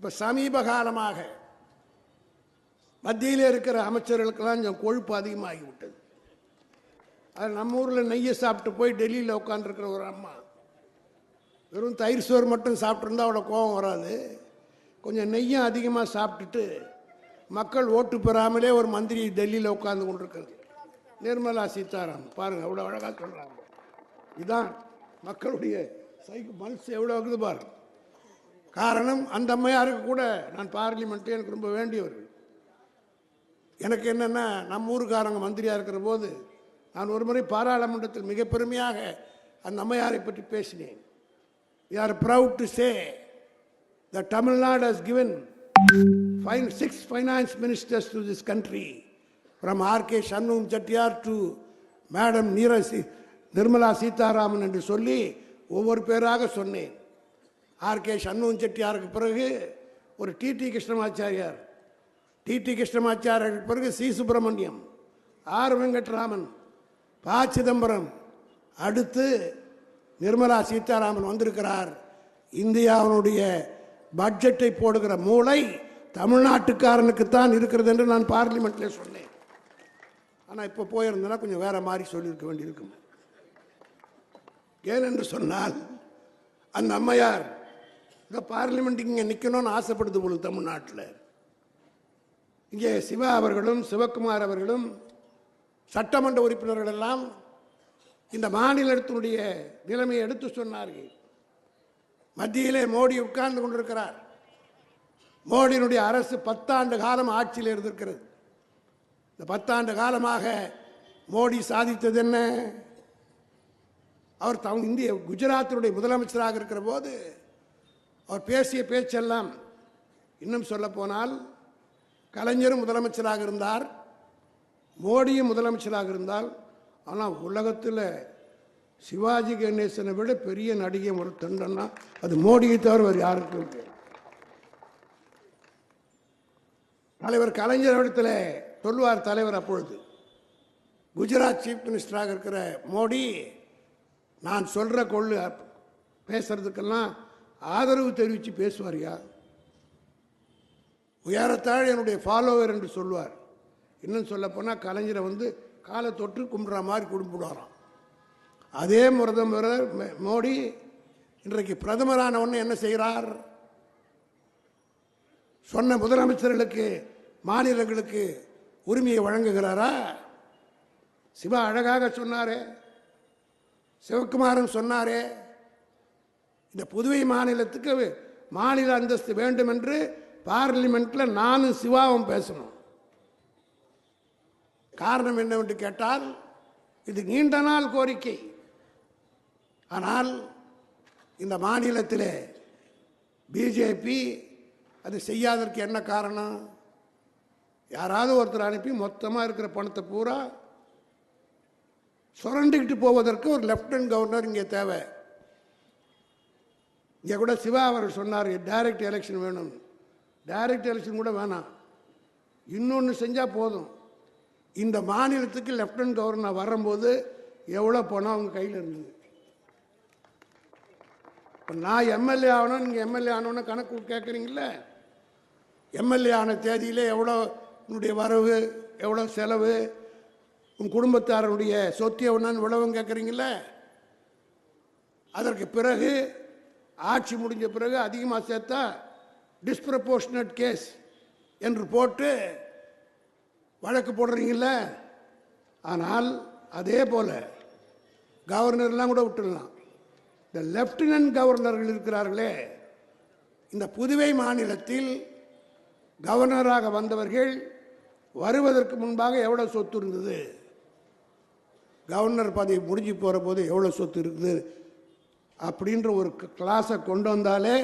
இப்போ சமீப காலமாக மத்தியில் இருக்கிற அமைச்சர்களுக்கெல்லாம் கொஞ்சம் கொழுப்பு அதிகமாகிவிட்டது. அது நம்ம ஊரில் நெய்யை சாப்பிட்டு போய் டெல்லியில் உட்காந்துருக்கிற ஒரு அம்மா வெறும் தயிர் சோறு மட்டும் சாப்பிட்ருந்தா அவ்வளோ கோபம் வராது. கொஞ்சம் நெய்யும் அதிகமாக சாப்பிட்டுட்டு மக்கள் ஓட்டு பெறாமலே ஒரு மந்திரி டெல்லியில் உட்காந்து கொண்டிருக்கிறது. நிர்மலா சீதாராமன் பாருங்கள், அவ்வளோ அழகாக சொல்கிறாங்க. இதுதான் மக்களுடைய மனசு எவ்வளோ இருக்குது பாருங்க. காரணம், அந்த அம்மையாருக்கு கூட நான் பார்லிமெண்ட்டு எனக்கு ரொம்ப வேண்டியவர்கள். எனக்கு என்னென்னா, நம்ம ஊருக்காரங்க மந்திரியாக இருக்கிற போது நான் ஒரு முறை பாராளுமன்றத்தில் மிக பெருமையாக அந்த அம்மையாரை பற்றி பேசினேன். We are proud to say that Tamil Nadu has given 6 finance ministers to this country, from R.K. Shanmugam Chettiar to Madam Nirmala Sitharaman என்று சொல்லி ஒவ்வொரு பேராக சொன்னேன். ஆர்கே சண்முகம் செட்டியாருக்கு பிறகு ஒரு டிடி கிருஷ்ணமாச்சாரியார், டிடி கிருஷ்ணமாச்சாரியாருக்கு பிறகு சி சுப்பிரமணியம், ஆர் வெங்கட்ராமன், ப சிதம்பரம், அடுத்து நிர்மலா சீதாராமன் வந்திருக்கிறார். இந்தியாவினுடைய பட்ஜெட்டை போடுகிற மூளை தமிழ்நாட்டுக்காரனுக்குத்தான் இருக்கிறது என்று நான் பார்லிமெண்ட்டில் சொன்னேன். ஆனால் இப்போ போயிருந்தேன்னா கொஞ்சம் வேற மாதிரி சொல்லியிருக்க வேண்டியிருக்கும். ஏனென்று சொன்னால், அந்த அம்மையார் இந்த பார்லிமெண்ட்டுக்கு இங்கே நிற்கணும்னு ஆசைப்படுது போல தமிழ்நாட்டில். இங்கே சிவா அவர்களும் சிவகுமார் அவர்களும் சட்டமன்ற உறுப்பினர்கள் எல்லாம் இந்த மாநிலத்தினுடைய நிலைமையை எடுத்து சொன்னார்கள். மத்தியிலே மோடி உட்கார்ந்து கொண்டிருக்கிறார். மோடியினுடைய அரசு 10 ஆண்டு காலம் ஆட்சியில் இருந்திருக்கிறது. இந்த 10 ஆண்டு காலமாக மோடி சாதித்தது என்ன? அவர் இந்திய குஜராத்தினுடைய முதலமைச்சராக இருக்கிற போது அவர் பேசிய பேச்செல்லாம், இன்னும் சொல்ல போனால் கலைஞரும் முதலமைச்சராக இருந்தார், மோடியும் முதலமைச்சராக இருந்தால். ஆனால் உலகத்தில் சிவாஜி கணேசனை விட பெரிய நடிகை ஒரு தொண்டன்னா அது மோடியை தவிர வேறு யாருக்கும் இல்லை. தலைவர் கலைஞர் இடத்துல சொல்லுவார் தலைவர், அப்பொழுது குஜராத் சீஃப் மினிஸ்டராக இருக்கிற மோடி, நான் சொல்கிற கொள்ளு பேசுறதுக்கெல்லாம் ஆதரவு தெரிவித்து பேசுவார்யா, உயரத்தாழ் என்னுடைய ஃபாலோவர் என்று சொல்லுவார். இன்னும் சொல்ல போனால் கலைஞரை காலை தொட்டு கும்பிட்ற மாதிரி கும்பிடுவாராம். அதே பிரதமர் மோடி இன்றைக்கு பிரதமரான உடனே என்ன செய்கிறார்? சொன்ன முதலமைச்சர்களுக்கு மாநிலங்களுக்கு உரிமையை வழங்குகிறாரா? சிவா அழகாக சொன்னாரே, சிவகுமாரன் சொன்னாரே, இந்த புதுவை மாநிலத்துக்கு மாநில அந்தஸ்து வேண்டும் என்று பார்லிமெண்ட்ல நானும் சிவாவும் பேசணும். காரணம் என்னவென்று கேட்டால், இது நீண்ட நாள் கோரிக்கை. ஆனால் இந்த மாநிலத்தில் பிஜேபி அது செய்யாததற்கு என்ன காரணம்? யாராவது ஒருத்தர் அனுப்பி மொத்தமாக இருக்கிற பணத்தை பூரா சுரண்டிக்கிட்டு போவதற்கு ஒரு லெப்டினன்ட் கவர்னர் இங்கே தேவை. இங்கே கூட சிவா அவர் சொன்னார், டைரக்ட் எலெக்ஷன் வேணும். டைரக்ட் எலெக்ஷன் கூட வேணாம், இன்னொன்று செஞ்சால் போதும். இந்த மாநிலத்துக்கு லெப்டினன்ட் கவர்னர் வரும்போது எவ்வளோ பணம் அவங்க கையில் இருந்தது. இப்போ நான் எம்எல்ஏ ஆகணும், நீங்கள் எம்எல்ஏ ஆனோன்னு கணக்கு கேட்குறீங்களே, எம்எல்ஏ ஆன தேதியில் எவ்வளோ உன்னுடைய வரவு, எவ்வளோ செலவு, உன் குடும்பத்தாரனுடைய சொத்து எவ்வளோன்னு விளவும் கேட்குறீங்களே. அதற்கு பிறகு ஆட்சி முடிஞ்ச பிறகு அதிகமாக சேர்த்தா டிஸ்ப்ரப்போர்ஷனட் கேஸ் என்று போட்டு வழக்கு போடுறீங்கள. ஆனால் அதே போல் கவர்னர்லாம் கூட விட்டுடலாம். இந்த லெப்டினன்ட் கவர்னர்கள் இருக்கிறார்களே, இந்த புதுவை மாநிலத்தில் கவர்னராக வந்தவர்கள் வருவதற்கு முன்பாக எவ்வளோ சொத்து இருந்தது, கவர்னர் பதவி முடிஞ்சு போகிற போது எவ்வளோ சொத்து இருக்குது அப்படின்ற ஒரு கிளாஸை கொண்டு வந்தாலே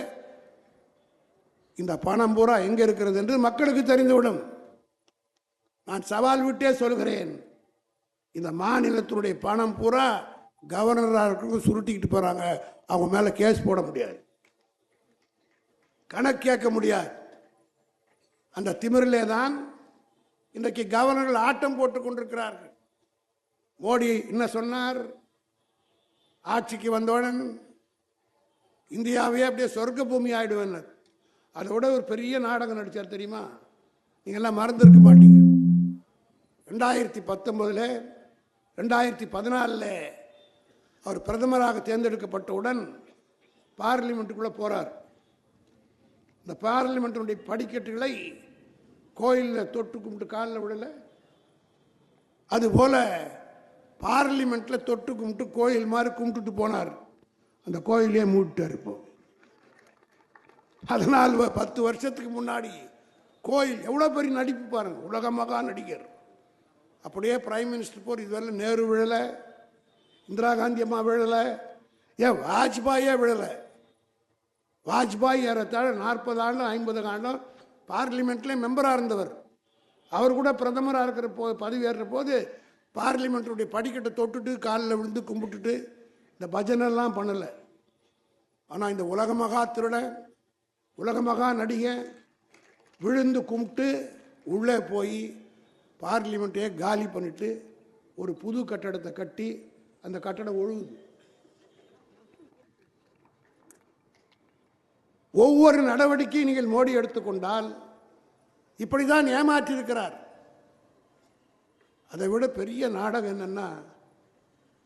இந்த பணம் பூரா எங்கே இருக்கிறது என்று மக்களுக்கு தெரிந்துவிடும். நான் சவால் விட்டே சொல்கிறேன், இந்த மாநிலத்தினுடைய பணம் பூரா கவர்னராக சுருட்டிக்கிட்டு போகிறாங்க. அவங்க மேலே கேஸ் போட முடியாது, கணக்கு கேட்க முடியாது. அந்த திமிரிலே தான் இன்றைக்கு கவர்னர்கள் ஆட்டம் போட்டு கொண்டிருக்கிறார்கள். மோடி என்ன சொன்னார்? ஆட்சிக்கு வந்தவுடன் இந்தியாவே அப்படியே சொர்க்க பூமி ஆயிடுவேன். அதோட ஒரு பெரிய நாடகம் நடித்தார் தெரியுமா? நீங்கள்லாம் மறந்துருக்க மாட்டீங்க. 2019 2014 அவர் பிரதமராக தேர்ந்தெடுக்கப்பட்டவுடன் பார்லிமெண்ட்டுக்குள்ளே போகிறார். இந்த பார்லிமெண்ட்டுடைய படிக்கட்டுகளை கோயிலில் தொட்டு கும்பிட்டு காலில் விடலை, அதுபோல் பார்லிமெண்ட்டில் தொட்டு கும்பிட்டு கோயில் மாதிரி கும்பிட்டுட்டு போனார். அந்த கோயிலே மூடிட்டார். இப்போ 10 வருஷத்துக்கு முன்னாடி கோயில் எவ்வளோ பெரிய நடிப்பு பாருங்கள், உலகமாக நடிகர். அப்படியே பிரைம் மினிஸ்டர் போர் இதுவரை நேரு விழலை, இந்திரா காந்தி அம்மா விழலை, ஏன் வாஜ்பாயே விழலை. வாஜ்பாய் ஏறத்தாழ 40 ஆண்டு 50 ஆண்டும் பார்லிமெண்ட்லேயே மெம்பராக இருந்தவர். அவர் கூட பிரதமராக இருக்கிற பதவி ஏறுற போது பார்லிமெண்ட்டுடைய படிக்கட்டை தொட்டுட்டு காலில் விழுந்து கும்பிட்டுட்டு இந்த பஜனைலாம் பண்ணலை. ஆனால் இந்த உலகமகா திருடன், உலகமகா நடிகை விழுந்து கும்பிட்டு உள்ளே போய் பார்லிமெண்ட்டையே காலி பண்ணிட்டு ஒரு புது கட்டடத்தை கட்டி அந்த கட்டடம் ஒழுகுது. ஒவ்வொரு நடவடிக்கையும் நீங்கள் மோடி எடுத்துக்கொண்டால் இப்படிதான் ஏமாற்றியிருக்கிறார். அதை விட பெரிய நாடகம் என்னன்னா,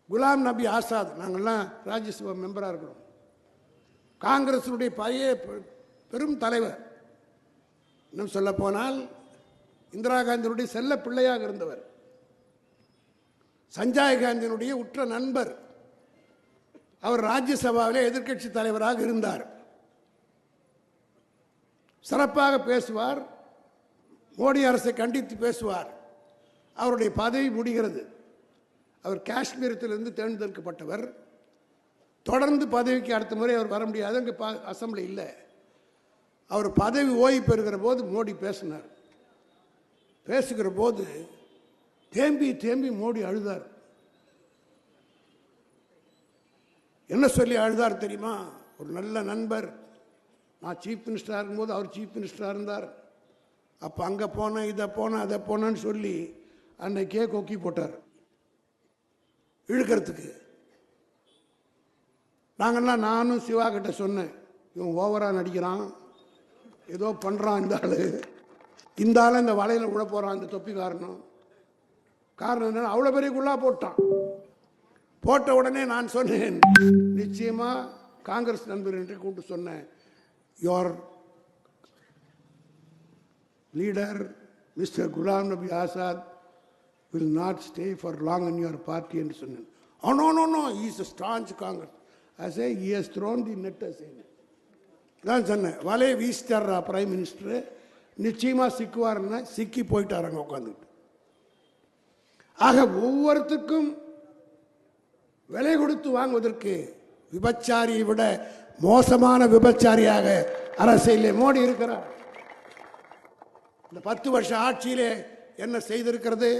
குலாம் நபி ஆசாத், நாங்கள்லாம் ராஜ்யசபா மெம்பராக இருக்கிறோம், காங்கிரஸினுடைய பழைய பெரும் தலைவர், இன்னும் சொல்ல போனால் இந்திரா காந்தியினுடைய செல்ல பிள்ளையாக இருந்தவர், சஞ்சய் காந்தியினுடைய உற்ற நண்பர். அவர் ராஜ்யசபாவிலே எதிர்க்கட்சி தலைவராக இருந்தார். சிறப்பாக பேசுவார், மோடி அரசை கண்டித்து பேசுவார். அவருடைய பதவி முடிகிறது. அவர் காஷ்மீரத்திலிருந்து தேர்ந்தெடுக்கப்பட்டவர். தொடர்ந்து பதவிக்கு அடுத்த முறை அவர் வர முடியாது, அங்கே அசம்பிளி இல்லை. அவர் பதவி ஓய்வு பெறுகிற போது மோடி பேசினார். பேசுகிற போது தேம்பி தேம்பி மோடி அழுதார். என்ன சொல்லி அழுதார் தெரியுமா? ஒரு நல்ல நண்பர், நான் சீஃப் மினிஸ்டராக இருக்கும்போது அவர் சீஃப் மினிஸ்டராக இருந்தார், அப்போ அங்கே போனேன், இதை போனேன், அதை போனேன்னு சொல்லி அன்னைக்கே கொக்கி போட்டார் இழுக்கிறதுக்கு. நாங்கள்லாம், நானும் சிவா கிட்ட சொன்னேன், இவன் ஓவராக நடிக்கிறான், ஏதோ பண்ணுறான் இந்த ஆள் இந்த வலையில் விட போகிறான் இந்த தொப்பி காரணம் என்னன்னா அவ்வளோ பெரிய குள்ளா போட்டான். போட்ட உடனே நான் சொன்னேன், நிச்சயமாக காங்கிரஸ் நண்பர் என்று கூப்பிட்டு சொன்னேன், your leader mister Ghulam Nabi Azad will not stay for long in your party என்று சொன்னேன். Oh no, he is a staunch Congress. I say he has thrown the net aside. நான் சொன்னேன், வலையை வீசிட்டாரா பிரைம் மினிஸ்டர், நிச்சயமாக சிக்குவாருன்னா சிக்கி போயிட்டாராங்க உட்காந்துட்டு. ஆக ஒவ்வொருத்துக்கும் விலை கொடுத்து வாங்குவதற்கு விபச்சாரியை விட மோசமான விபச்சாரியாக அரசியலில் மோடி இருக்கிறார். இந்த 10 வருஷ ஆட்சியிலே என்ன செய்திருக்கிறது?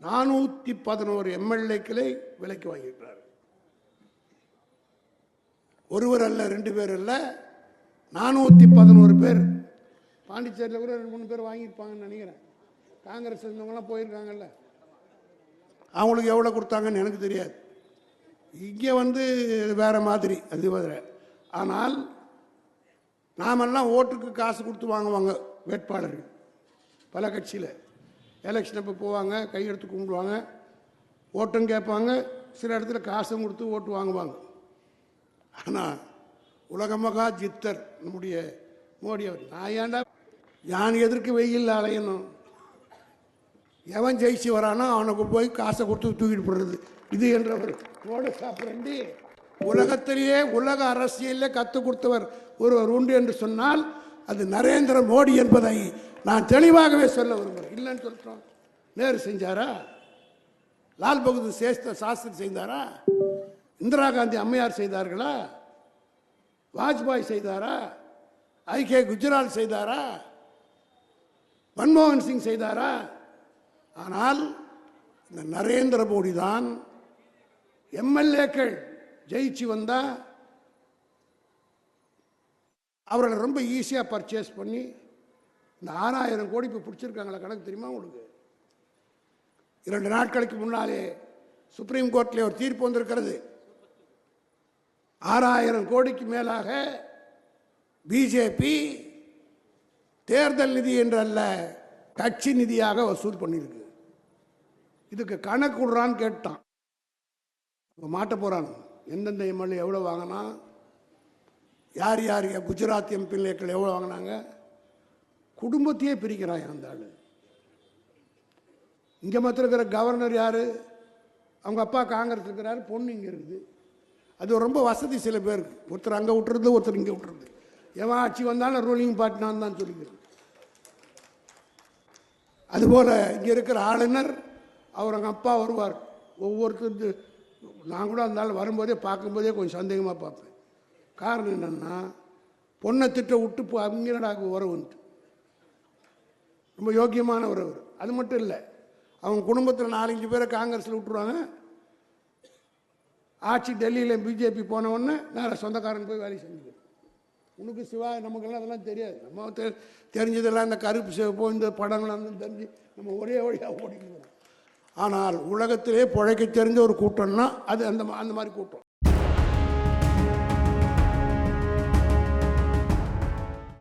411 எம்எல்ஏக்களை விலைக்கு வாங்கியிருக்கிறார். ஒருவர் அல்ல, 2 பேர் அல்ல, 411 பேர். பாண்டிச்சேரியில் கூட 2-3 பேர் வாங்கியிருப்பாங்கன்னு நினைக்கிறேன். காங்கிரஸ் இருந்தவங்களாம் போயிருக்காங்கல்ல, அவங்களுக்கு எவ்வளோ கொடுத்தாங்கன்னு எனக்கு தெரியாது. இங்கே வேற மாதிரி அது வேற. ஆனால் நாமெல்லாம் ஓட்டுக்கு காசு கொடுத்து வாங்குவாங்க வேட்பாளர்கள். பல கட்சியில் எலெக்ஷன் அப்போ போவாங்க, கையெடுத்து கும்பிடுவாங்க, ஓட்டும் கேட்பாங்க, சில இடத்துல காசும் கொடுத்து ஓட்டு வாங்குவாங்க. ஆனால் உலகமகா ஜித்தர் நம்முடைய மோடி அவர், நான் ஏன்டா யான் எதற்கு வெயில் அலையணும், எவன் ஜெயிச்சு வரானோ அவனுக்கு போய் காசை கொடுத்து தூக்கிட்டு போடுறது இது என்றவர் மோட சாப்பிட்றண்டி. உலகத்திலேயே உலக அரசியலில் கற்றுக் கொடுத்தவர் ஒருவர் உண்டு என்று சொன்னால் அது நரேந்திர மோடி என்பதை நான் தெளிவாகவே சொல்ல விரும்புகிறேன். இல்லைன்னு சொல்கிறோம். நேரு செஞ்சாரா? லால் பகதூர் சாஸ்திரி செய்தாரா? இந்திரா காந்தி அம்மையார் செய்தார்களா? வாஜ்பாய் செய்தாரா? ஐகே குஜரால் செய்தாரா? மன்மோகன் சிங் செய்தாரா? ஆனால் இந்த நரேந்திர மோடி தான் எம்எல்ஏக்கள் ஜெயிச்சு வந்தா அவர்களை ரொம்ப ஈஸியாக பர்ச்சேஸ் பண்ணி இந்த 6000 கோடி இப்போ பிடிச்சிருக்காங்களா கணக்கு தெரியுமா உங்களுக்கு? 2 நாட்களுக்கு முன்னாலே சுப்ரீம் கோர்ட்டில் ஒரு தீர்ப்பு வந்திருக்கிறது. 6000 கோடிக்கு மேலாக பிஜேபி தேர்தல் நிதி என்றல்ல கட்சி நிதியாக வசூல் பண்ணியிருக்கு. இதுக்கு கணக்கு விடுறான்னு கேட்டான். இப்போ மாட்ட போகிறாங்க. எந்தெந்த எம்எல்ஏ எவ்வளோ வாங்கினா, யார் யார் குஜராத் எம்பிக்கள் எவ்வளோ வாங்கினாங்க, குடும்பத்தையே பிரிக்கிறான் அந்த ஆள். இங்கே மாத்திரம் இருக்கிற கவர்னர் யார், அவங்க அப்பா காங்கிரஸ் இருக்கிறாரு, பொண்ணு இங்கே இருக்குது. அது ரொம்ப வசதி சில பேருக்கு. ஒருத்தர் அங்கே விட்டுறது, ஒருத்தர் இங்கே விட்டுறது. எவன் ஆட்சி வந்தாலும் ரூலிங் பார்ட்டி நான் தான் சொல்லிக்கிறேன். அதுபோல் இங்கே இருக்கிற ஆளுநர் அவர் அவங்க அப்பா வருவார். ஒவ்வொருத்தர் நான் கூட அந்த ஆள் வரும்போதே பார்க்கும்போதே கொஞ்சம் சந்தேகமாக பார்ப்பேன். காரணம் என்னென்னா, பொண்ணை திட்ட விட்டு அங்கடாக உறவுன்ட்டு ரொம்ப யோக்கியமான உறவு. அது மட்டும் இல்லை, அவங்க குடும்பத்தில் 4-5 பேரை காங்கிரஸில் விட்டுருவாங்க. ஆட்சி டெல்லியில் பிஜேபி போன உடனே நான் சொந்தக்காரன் போய் வேலை செஞ்சுக்கிறேன். உனக்கு சிவா நமக்கெல்லாம் அதெல்லாம் தெரியாது. நம்ம தெரிஞ்சதெல்லாம் இந்த கருப்பு சிவப்போ இந்த படங்கள்லாம் தெரிஞ்சு நம்ம ஒரே வழியாக ஓடிக்கிறோம். ஆனால் உலகத்திலே பிழைக்க தெரிஞ்ச ஒரு கூட்டம்னா அது அந்த மாதிரி கூட்டம்.